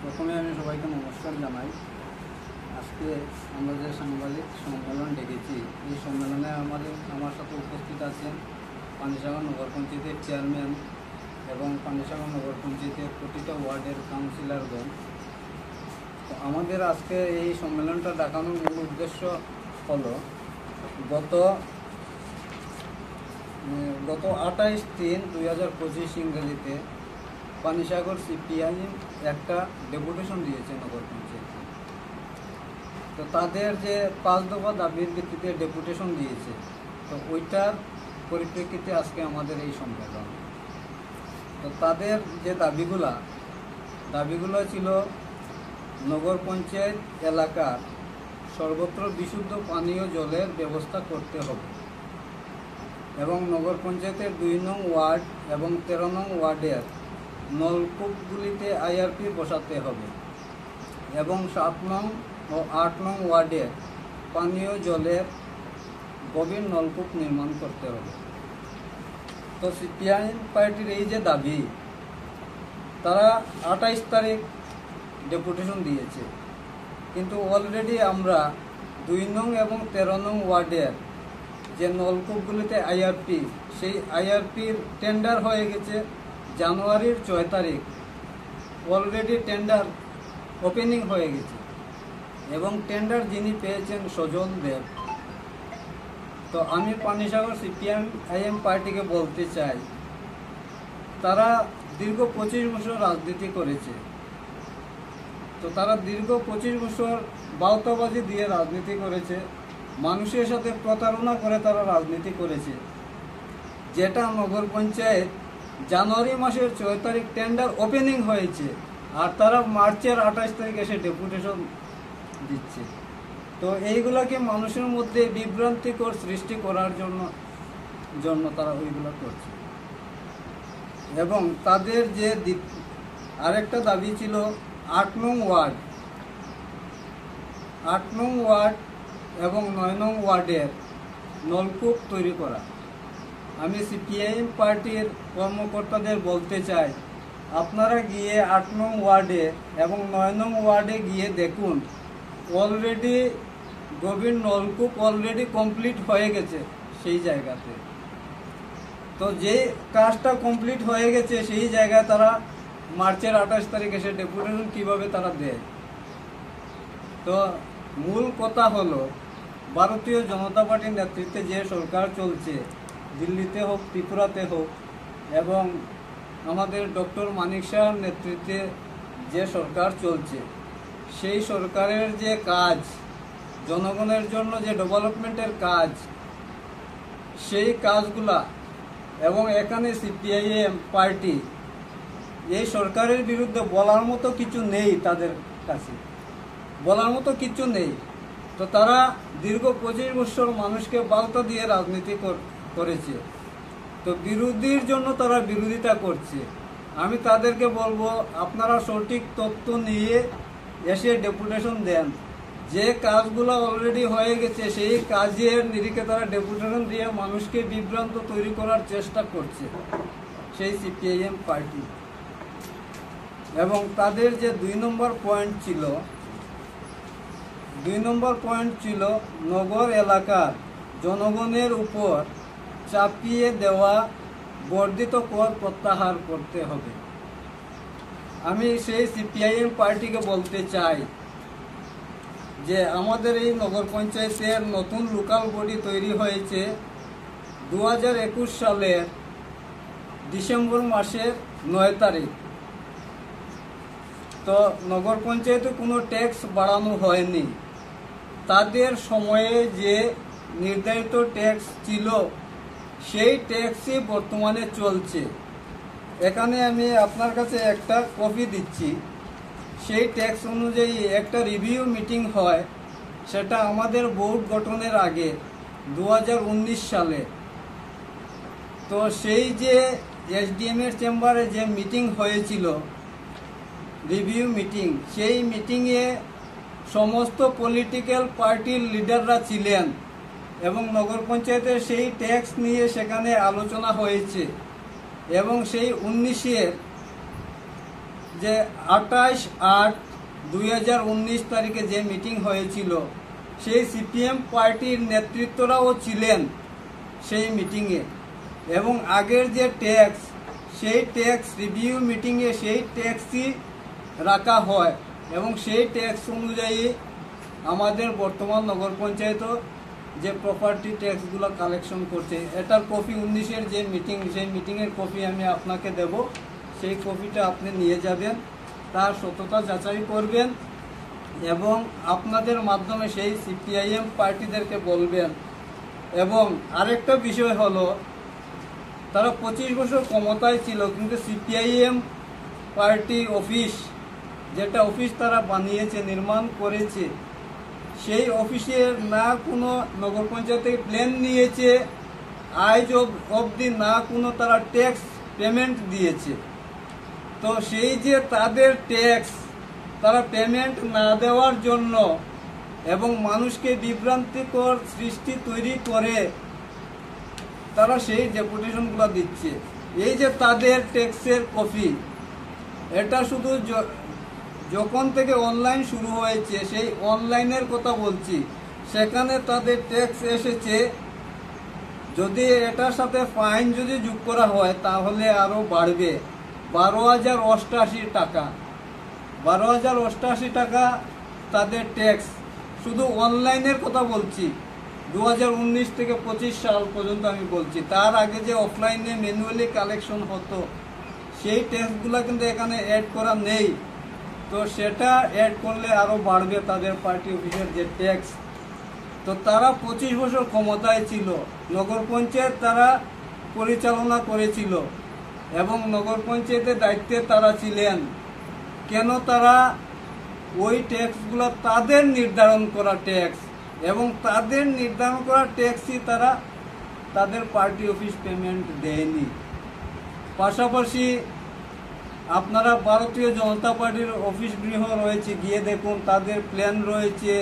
প্রথমে আমি সবাইকে নমস্কার জানাই। আজকে আমরা যে সাংবাদিক সম্মেলন ডেকেছি, এই সম্মেলনে আমার সাথে উপস্থিত আছেন পানিসাগর নগর পঞ্চায়েতের চেয়ারম্যান এবং পানিসাগর নগর পঞ্চায়েতের প্রতিটা ওয়ার্ডের কাউন্সিলরগণ। তো আমাদের আজকে এই সম্মেলনটা ডাকানোর মূল উদ্দেশ্য হলো গত 28/3/2025 ইংরেজিতে পানিসাগর সিপিআইএম একটা ডেপুটেশন দিয়েছে নগর পঞ্চায়েতে। তো তাদের যে 5 দফা দাবির ভিত্তিতে ডেপুটেশন দিয়েছে, তো ওইটার পরিপ্রেক্ষিতে আজকে আমাদের এই সম্মেলন। তো তাদের যে দাবিগুলো ছিল নগর পঞ্চায়েত এলাকার সর্বত্র বিশুদ্ধ পানীয় জলের ব্যবস্থা করতে হবে এবং নগর পঞ্চায়েতের 2 নং ওয়ার্ড এবং 13 নং ওয়ার্ডের নলকূপগুলিতে আইআরপি বসাতে হবে এবং 7 নং ও 8 নং ওয়ার্ডের পানীয় জলের গভীর নলকূপ নির্মাণ করতে হবে। তো সিপিআইএম পার্টির এই যে দাবি, তারা 28 তারিখ ডেপুটেশন দিয়েছে, কিন্তু অলরেডি আমরা 2 নং এবং 13 নং ওয়ার্ডের যে নলকূপগুলিতে আইআরপি, সেই আইআরপির টেন্ডার হয়ে গেছে জানুয়ারির 6 তারিখ। অলরেডি টেন্ডার ওপেনিং হয়ে গেছে এবং টেন্ডার যিনি পেয়েছেন সজল দেব। তো আমি পানিসাগর সিপিআইএম পার্টিকে বলতে চাই, তারা দীর্ঘ 25 বছর রাজনীতি করেছে। তো তারা দীর্ঘ 25 বছর বাউতাবাজি দিয়ে রাজনীতি করেছে, মানুষের সাথে প্রতারণা করে তারা রাজনীতি করেছে। যেটা নগর পঞ্চায়েত জানুয়ারি মাসের 6 তারিখ টেন্ডার ওপেনিং হয়েছে, আর তারা মার্চের 28 তারিখ এসে ডেপুটেশন দিচ্ছে। তো এইগুলাকে মানুষের মধ্যে বিভ্রান্তিকর সৃষ্টি করার জন্য তারা ওইগুলো করছে। এবং তাদের যে আরেকটা দাবি ছিল 8 নং ওয়ার্ড এবং 9 নং ওয়ার্ডের নলকূপ তৈরি করা। আমি সিপিআইএম পার্টির কর্মকর্তাদের বলতে চাই, আপনারা গিয়ে 8 নং ওয়ার্ডে এবং 9 নং ওয়ার্ডে গিয়ে দেখুন, অলরেডি গভীর নলকূপ অলরেডি কমপ্লিট হয়ে গেছে সেই জায়গাতে। তো যে কাজটা কমপ্লিট হয়ে গেছে সেই জায়গায় তারা মার্চের 28 তারিখ এসে ডেপুটেশন কিভাবে তারা দেয়? তো মূল কথা হলো, ভারতীয় জনতা পার্টির নেতৃত্বে যে সরকার চলছে, দিল্লিতে হোক ত্রিপুরাতে হোক, এবং আমাদের ডক্টর মানিক শাহর নেতৃত্বে যে সরকার চলছে, সেই সরকারের যে কাজ, জনগণের জন্য যে ডেভেলপমেন্টের কাজ, সেই কাজগুলা, এবং এখানে সিপিআইএম পার্টি এই সরকারের বিরুদ্ধে বলার মতো কিছু নেই, তাদের কাছে বলার মতো কিছু নেই। তো তারা দীর্ঘ 25 বছর মানুষকে বাউতা দিয়ে রাজনীতি করেছে। তো বিরোধীর জন্য তারা বিরোধিতা করছে। আমি তাদেরকে বলবো, আপনারা সঠিক তথ্য নিয়ে এসে ডেপুটেশন দেন। যে কাজগুলো অলরেডি হয়ে গেছে সেই কাজের নিরিখে তারা ডেপুটেশন দিয়ে মানুষকে বিভ্রান্ত তৈরি করার চেষ্টা করছে সেই সিপিআইএম পার্টি। এবং তাদের যে 2 নম্বর পয়েন্ট ছিল নগর এলাকার জনগণের উপর চাপিয়ে দেওয়া বর্ধিত কর প্রত্যাহার করতে হবে। আমি সেই সিপিআইএম পার্টিকে বলতে চাই যে আমাদের এই নগর পঞ্চায়েতের নতুন লোকাল বডি তৈরি হয়েছে 2021 সালের ডিসেম্বর মাসের 9 তারিখ। তো নগর পঞ্চায়েতে কোনো ট্যাক্স বাড়ানো হয়নি। তাদের সময়ে যে নির্ধারিত ট্যাক্স ছিল সেই ট্যাক্সই বর্তমানে চলছে। এখানে আমি আপনার কাছে একটা কপি দিচ্ছি। সেই ট্যাক্স অনুযায়ী একটা রিভিউ মিটিং হয়, সেটা আমাদের বোর্ড গঠনের আগে 2019 সালে। তো সেই যে এসডিএম এর চেম্বারে যে মিটিং হয়েছিল, রিভিউ মিটিং, সেই মিটিংয়ে সমস্ত পলিটিক্যাল পার্টির লিডাররা ছিলেন এবং নগর পঞ্চায়েতের সেই ট্যাক্স নিয়ে সেখানে আলোচনা হয়েছে এবং সেই 19-এর যে 28/8/2019 তারিখে যে মিটিং হয়েছিল, সেই সিপিএম পার্টির নেতৃত্বরাও ছিলেন সেই মিটিংয়ে, এবং আগের যে ট্যাক্স, সেই ট্যাক্স রিভিউ মিটিংয়ে সেই ট্যাক্সই রাখা হয়, এবং সেই ট্যাক্স অনুযায়ী আমাদের বর্তমান নগর পঞ্চায়েত যে প্রপার্টি ট্যাক্সগুলো কালেকশন করছে, এটার কপি 19-এর যে মিটিং, সেই মিটিংয়ের কপি আমি আপনাকে দেব। সেই কপিটা আপনি নিয়ে যাবেন, তার সত্যতা যাচাই করবেন, এবং আপনাদের মাধ্যমে সেই সিপিআইএম পার্টিদেরকে বলবেন। এবং আরেকটা বিষয় হলো, তারা 25 বছর ক্ষমতায় ছিল, কিন্তু সিপিআইএম পার্টি অফিস, যেটা অফিস তারা বানিয়েছে, নির্মাণ করেছে, সেই অফিসে না কোনো নগর পঞ্চায়েতে প্ল্যান নিয়েছে, আজ অবধি না কোনো তারা ট্যাক্স পেমেন্ট দিয়েছে। তো সেই যে তাদের ট্যাক্স তারা পেমেন্ট না দেওয়ার জন্য এবং মানুষকে বিভ্রান্তিকর সৃষ্টি তৈরি করে তারা সেই ডেপুটেশনগুলো দিচ্ছে। এই যে তাদের ট্যাক্সের কপি, এটা শুধু যখন থেকে অনলাইন শুরু হয়েছে, সেই অনলাইনের কথা বলছি, সেখানে তাদের ট্যাক্স এসেছে, যদি এটার সাথে ফাইন যদি যোগ করা হয় তাহলে আরও বাড়বে, 12,088 টাকা। 12,088 টাকা তাদের ট্যাক্স, শুধু অনলাইনের কথা বলছি, 2019 থেকে 25 সাল পর্যন্ত আমি বলছি। তার আগে যে অফলাইনে ম্যানুয়ালি কালেকশন হতো, সেই ট্যাক্সগুলো কিন্তু এখানে অ্যাড করা নেই। তো সেটা অ্যাড করলে আরও বাড়বে তাদের পার্টি অফিসের যে ট্যাক্স। তো তারা 25 বছর ক্ষমতায় ছিল, নগর পঞ্চায়েত তারা পরিচালনা করেছিল, এবং নগর পঞ্চায়েতের দায়িত্বে তারা ছিলেন। কেন তারা ওই ট্যাক্সগুলো তাদের নির্ধারণ করা ট্যাক্স, এবং তাদের নির্ধারণ করা ট্যাক্সই তারা তাদের পার্টি অফিস পেমেন্ট দেয়নি। পাশাপাশি আপনারা ভারতীয় জনতা পার্টির অফিস গৃহ রয়েছে, গিয়ে দেখুন তাদের প্ল্যান রয়েছে,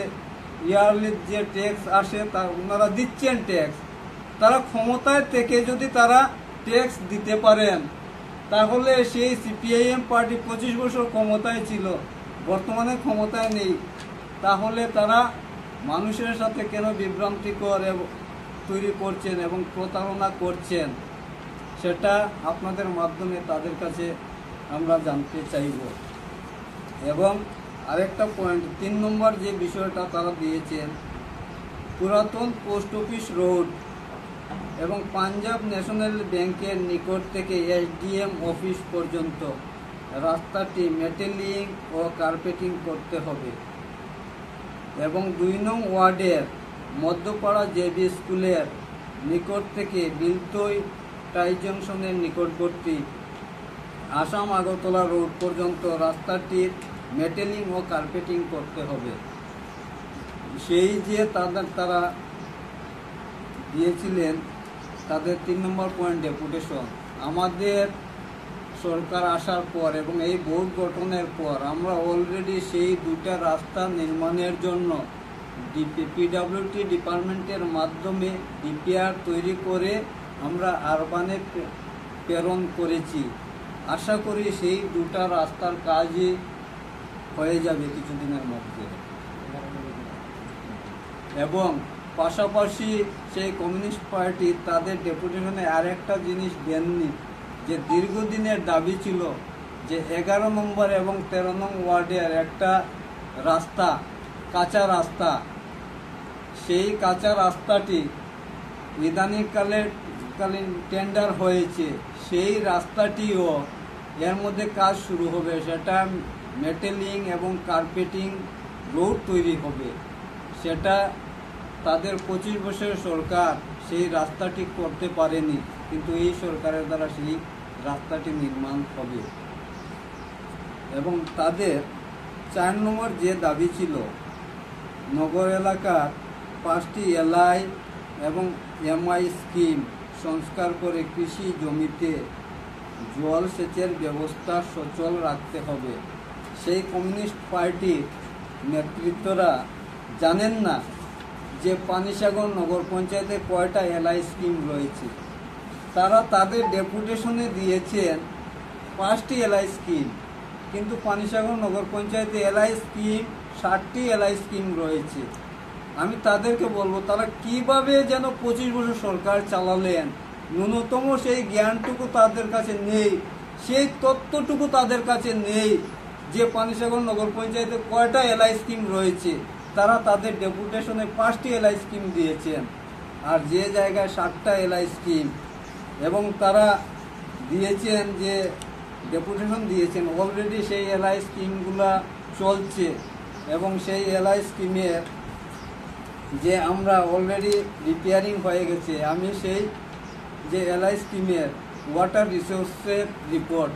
ইয়ারলি যে ট্যাক্স আসে তা ওনারা দিচ্ছেন ট্যাক্স। তারা ক্ষমতায় থেকে যদি তারা ট্যাক্স দিতে পারেন, তাহলে সেই সিপিআইএম পার্টি 25 বছর ক্ষমতায় ছিল, বর্তমানে ক্ষমতায় নেই, তাহলে তারা মানুষের সাথে কেন বিভ্রান্তিকর তৈরি করছেন এবং প্রতারণা করছেন, সেটা আপনাদের মাধ্যমে তাদের কাছে আমরা জানতে চাইব। এবং আরেকটা পয়েন্ট, 3 নম্বর যে বিষয়টা তারা দিয়েছেন, পুরাতন পোস্ট অফিস রোড এবং পাঞ্জাব ন্যাশনাল ব্যাংকের নিকট থেকে এসডিএম অফিস পর্যন্ত রাস্তাটি মেটেলিং ও কার্পেটিং করতে হবে, এবং 2 নং ওয়ার্ডের মধ্যপাড়া জেবি স্কুলের নিকট থেকে বিলতই টাই জংশনের নিকটবর্তী আসাম আগরতলা রোড পর্যন্ত রাস্তাটির মেটেলিং ও কার্পেটিং করতে হবে। সেই যে তারা দিয়েছিলেন তাদের 3 নম্বর পয়েন্ট ডেপুটেশন, আমাদের সরকার আসার পর এবং এই বোর্ড গঠনের পর আমরা অলরেডি সেই 2টা রাস্তা নির্মাণের জন্য পিডব্লিউডি ডিপার্টমেন্টের মাধ্যমে ডিপিআর তৈরি করে আমরা আরবানে প্রেরণ করেছি। আশা করি সেই 2টা রাস্তার কাজই হয়ে যাবে কিছুদিনের মধ্যে। এবং পাশাপাশি সেই কমিউনিস্ট পার্টি তাদের ডেপুটেশনে আরেকটা জিনিস দেননি, যে দীর্ঘদিনের দাবি ছিল যে 11 নম্বর এবং 13 নং ওয়ার্ডের একটা রাস্তা, কাঁচা রাস্তা, সেই কাঁচা রাস্তাটি ইদানিংকালীন টেন্ডার হয়েছে, সেই রাস্তাটিও এর মধ্যে কাজ শুরু হবে, সেটা মেটেলিং এবং কার্পেটিং রোড তৈরি হবে। সেটা তাদের 25 বছরের সরকার সেই রাস্তাটি করতে পারেনি, কিন্তু এই সরকারের দ্বারা সেই রাস্তাটি নির্মাণ হবে। এবং তাদের 4 নম্বর যে দাবি ছিল, নগর এলাকার 5টি এলআই এবং এমআই স্কিম সংস্কার করে কৃষি জমিতে জল সেচের ব্যবস্থা সচল রাখতে হবে। সেই কমিউনিস্ট পার্টির নেতৃত্বরা জানেন না যে পানিসাগর নগর পঞ্চায়েতে কয়টা এলআই স্কিম রয়েছে। তারা তাদের ডেপুটেশনে দিয়েছেন 5টি এলআই স্কিম, কিন্তু পানিসাগর নগর পঞ্চায়েতে এলআই স্কিম 60টি এলআই স্কিম রয়েছে। আমি তাদেরকে বলবো তারা কিভাবে যেন 25 বছর সরকার চালালেন, ন্যূনতম সেই জ্ঞানটুকু তাদের কাছে নেই, সেই তথ্যটুকু তাদের কাছে নেই যে পানিসাগর নগর পঞ্চায়েতে কয়টা এলআই স্কিম রয়েছে। তারা তাদের ডেপুটেশনে 5টি এলআই স্কিম দিয়েছেন, আর যে জায়গায় 60টা এলআই স্কিম, এবং তারা দিয়েছেন যে ডেপুটেশন দিয়েছেন অলরেডি সেই এলআই স্কিমগুলা চলছে, এবং সেই এলআই স্কিমের যে আমরা অলরেডি রিপেয়ারিং হয়ে গেছে। আমি সেই যে এলআই স্কিমের ওয়াটার রিসোর্সের রিপোর্ট,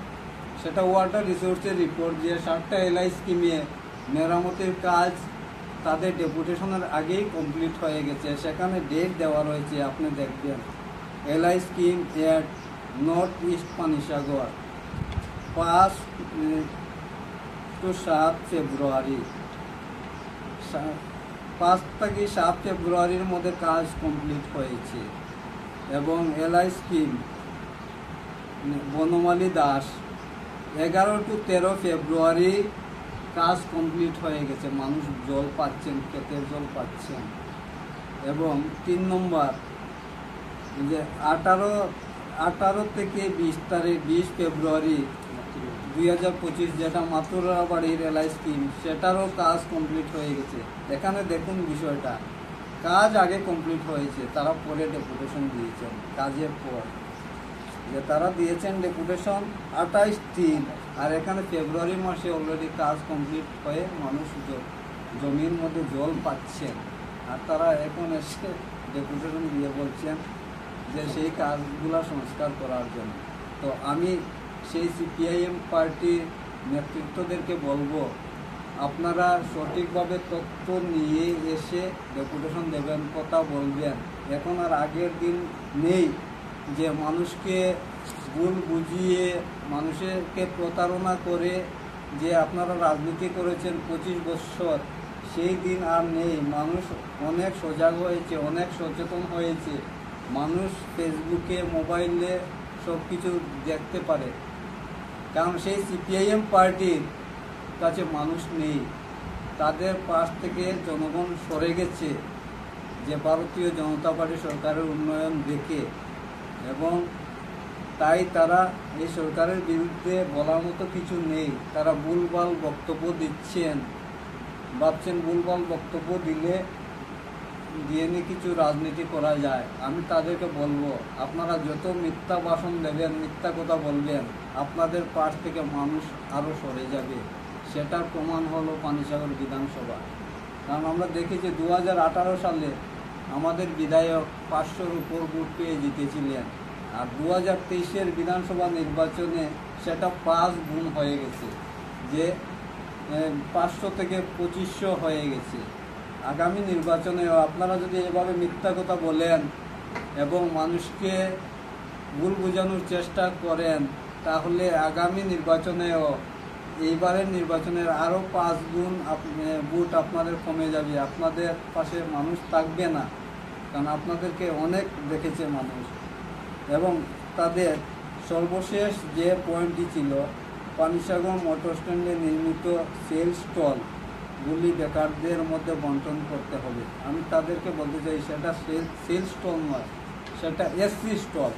সেটা ওয়াটার রিসোর্সের রিপোর্ট যে 60টা এলআই স্কিমে মেরামতের কাজ তাদের ডেপুটেশনের আগেই কমপ্লিট হয়ে গেছে, সেখানে ডেট দেওয়া রয়েছে, আপনি দেখবেন। LI scheme at north east Panisagar 5 to 7 ফেব্রুয়ারি, 5 থেকে 7 ফেব্রুয়ারির মধ্যে কাজ কমপ্লিট হয়েছে। এবং LI scheme Banamali Das 11 to 13 ফেব্রুয়ারি কাজ কমপ্লিট হয়ে গেছে, মানুষ জল পাচ্ছেন, ক্ষেতের জল পাচ্ছেন। এবং 3 নম্বর যে 18 থেকে 20 ফেব্রুয়ারি 2025 যেটা মাতুরা বাড়ির এলআই স্কিম, সেটারও কাজ কমপ্লিট হয়ে গেছে। এখানে দেখুন বিষয়টা, কাজ আগে কমপ্লিট হয়েছে, তারা পরে ডেপুটেশন দিয়েছেন কাজের পর। যে তারা দিয়েছেন ডেপুটেশন 28 আর এখানে ফেব্রুয়ারি মাসে অলরেডি কাজ কমপ্লিট হয়ে মানুষ জমির মধ্যে জল পাচ্ছেন, আর তারা এখন এসে ডেপুটেশন দিয়ে বলছেন যে সেই কাজগুলা সংস্কার করার জন্য। তো আমি সেই সিপিআইএম পার্টির নেতৃত্বদেরকে বলবো, আপনারা সঠিকভাবে তথ্য নিয়ে এসে ডেপুটেশন দেবেন, কথা বলবেন। এখন আর আগের দিন নেই যে মানুষকে ভুল বুঝিয়ে, মানুষকে প্রতারণা করে যে আপনারা রাজনীতি করেছেন 25 বছর, সেই দিন আর নেই। মানুষ অনেক সজাগ হয়েছে, অনেক সচেতন হয়েছে। মানুষ ফেসবুকে, মোবাইলে সব কিছু দেখতে পারে, কারণ সেই সিপিআইএম পার্টির কাছে মানুষ নেই, তাদের পাশ থেকে জনগণ সরে গেছে যে ভারতীয় জনতা পার্টি সরকারের উন্নয়ন দেখে, এবং তাই তারা এই সরকারের বিরুদ্ধে বলার মতো কিছু নেই। তারা ভুলভাল বক্তব্য দিচ্ছেন, ভাবছেন ভুলভাল বক্তব্য দিয়ে নিয়ে কিছু রাজনীতি করা যায়। আমি তাদেরকে বলবো, আপনারা যত মিথ্যা ভাষণ দেবেন, মিথ্যা কথা বলবেন, আপনাদের পাশ থেকে মানুষ আরও সরে যাবে। সেটার প্রমাণ হলো পানিসাগর বিধানসভা। কারণ আমরা দেখেছি 2018 সালে আমাদের বিধায়ক 500-র উপর ভোট পেয়ে জিতেছিলেন, আর 2023-এর বিধানসভা নির্বাচনে সেটা 5 গুণ হয়ে গেছে, যে 500 থেকে 2500 হয়ে গেছে। আগামী নির্বাচনেও আপনারা যদি এভাবে মিথ্যা কথা বলেন এবং মানুষকে ভুল বোঝানোর চেষ্টা করেন, তাহলে আগামী নির্বাচনেও এইবারের নির্বাচনের আরও 5 গুণ ভোট আপনাদের কমে যাবে, আপনাদের পাশে মানুষ থাকবে না। কারণ আপনাদেরকে অনেক দেখেছে মানুষ। এবং তাদের সর্বশেষ যে পয়েন্টটি ছিল, পানিসাগর মোটর স্ট্যান্ডে নির্মিত সেল স্টলগুলি বেকারদের মধ্যে বন্টন করতে হবে। আমি তাদেরকে বলতে চাই, সেটা সেল স্টল নয়, সেটা এসসি স্টল।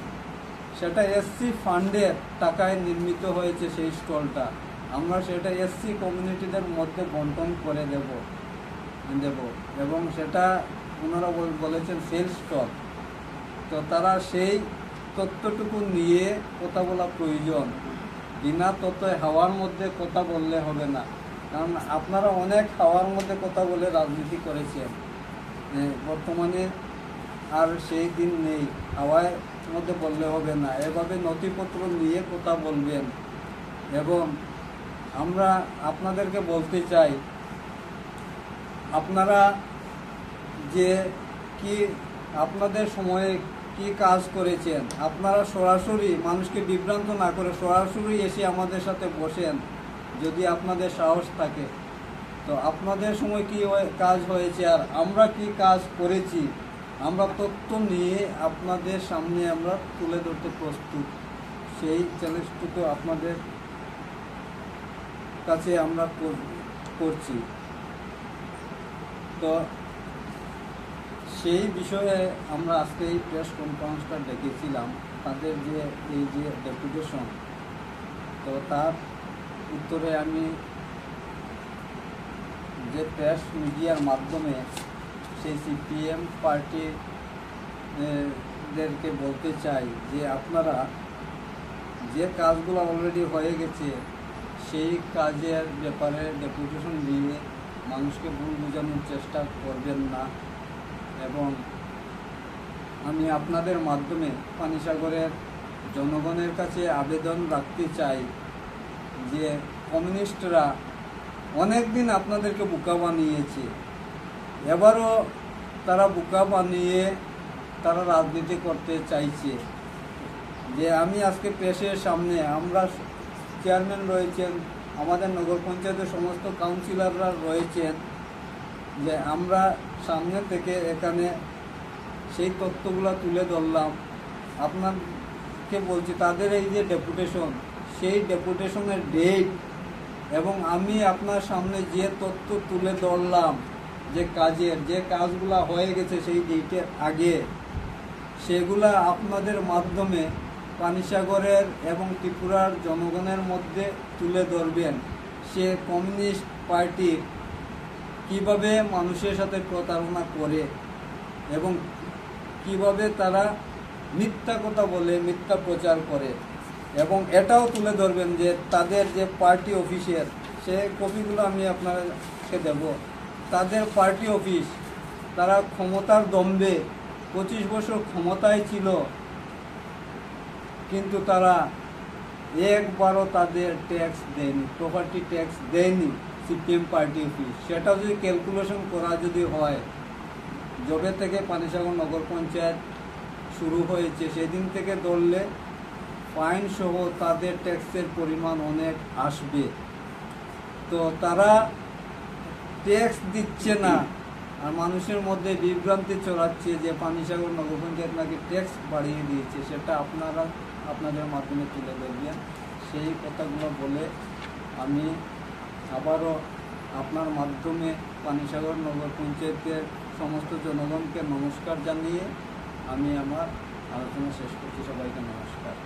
সেটা এসসি ফান্ডের টাকায় নির্মিত হয়েছে সেই স্টলটা। আমরা সেটা এসসি কমিউনিটিদের মধ্যে বন্টন করে দেব, এবং সেটা ওনারা বলেছেন সেল স্টল। তো তারা সেই তথ্যটুকু নিয়ে কথা বলা প্রয়োজন। বিনা তথ্যে হাওয়ার মধ্যে কথা বললে হবে না, কারণ আপনারা অনেক হাওয়ার মধ্যে কথা বলে রাজনীতি করেছেন। বর্তমানে আর সেই দিন নেই, হাওয়ার মধ্যে বললে হবে না, এভাবে নথিপত্র নিয়ে কথা বলবেন। এবং আমরা আপনাদেরকে বলতে চাই, আপনারা যে কি আপনাদের সময়ে কি কাজ করেছেন, আপনারা সরাসরি মানুষকে বিভ্রান্ত না করে সরাসরি এসে আমাদের সাথে বসেন, যদি আপনাদের সাহস থাকে। তো আপনাদের সময় কি কাজ হয়েছে আর আমরা কি কাজ করেছি, আমরা তথ্য নিয়ে আপনাদের সামনে আমরা তুলে ধরতে প্রস্তুত। সেই চ্যালেঞ্জটুকু আপনাদের কাছে আমরা করছি। তো সেই বিষয়ে আমরা আজকে এই প্রেস কনফারেন্সটা ডেকেছিলাম। তাদের যে এই যে ডেপুটেশন, তো তার উত্তরে আমি যে প্রেস মিডিয়ার মাধ্যমে সেই সিপিএম পার্টিদেরকে বলতে চাই যে আপনারা যে কাজগুলো অলরেডি হয়ে গেছে সেই কাজের ব্যাপারে ডেপুটেশন দিয়ে মানুষকে ভুল বোঝানোর চেষ্টা করবেন না। এবং আমি আপনাদের মাধ্যমে পানিসাগরের জনগণের কাছে আবেদন রাখতে চাই যে কমিউনিস্টরা অনেক দিন আপনাদেরকে বোকা বানিয়েছে, এবারও তারা বোকা বানিয়ে তারা রাজনীতি করতে চাইছে। যে আমি আজকে প্রেসের সামনে, আমরা চেয়ারম্যান রয়েছেন, আমাদের নগর পঞ্চায়েতের সমস্ত কাউন্সিলররা রয়েছেন, যে আমরা সামনে থেকে এখানে সেই তথ্যগুলো তুলে ধরলাম। আপনাকে বলছি তাদের এই যে ডেপুটেশন, সেই ডেপুটেশনের ডেট এবং আমি আপনার সামনে যে তথ্য তুলে ধরলাম যে কাজগুলো হয়ে গেছে সেই ডেটের আগে, সেগুলা আপনাদের মাধ্যমে পানিসাগরের এবং ত্রিপুরার জনগণের মধ্যে তুলে ধরবেন। সে কমিউনিস্ট পার্টি কিভাবে মানুষের সাথে প্রতারণা করে এবং কিভাবে তারা মিথ্যা কথা বলে, মিথ্যা প্রচার করে। এবং এটাও তুলে ধরবেন যে তাদের যে পার্টি অফিসের, সে কপিগুলো আমি আপনাকে দেব। তাদের পার্টি অফিস, তারা ক্ষমতার দম্ভে 25 বছর ক্ষমতায় ছিল, কিন্তু তারা একবারও তাদের ট্যাক্স দেয়নি, প্রপার্টি ট্যাক্স দেয়নি সিপিএম পার্টি অফিস। সেটা যদি ক্যালকুলেশন করা যদি হয়, যবে থেকে পানিসাগর নগর পঞ্চায়েত শুরু হয়েছে সেদিন থেকে ধরলে ফাইন সহ তাদের ট্যাক্সের পরিমাণ অনেক আসবে। তো তারা ট্যাক্স দিচ্ছে না আর মানুষের মধ্যে বিভ্রান্তি ছড়াচ্ছে যে পানিসাগর নগর পঞ্চায়েত নাকি ট্যাক্স বাড়িয়ে দিয়েছে। সেটা আপনাদের মাধ্যমে তুলে ধরবেন। সেই কথাগুলো বলে আমি আবারও আপনার মাধ্যমে পানিসাগর নগর পঞ্চায়েতের সমস্ত জনগণকে নমস্কার জানিয়ে আমি আমার আলোচনা শেষ করছি। সবাইকে নমস্কার।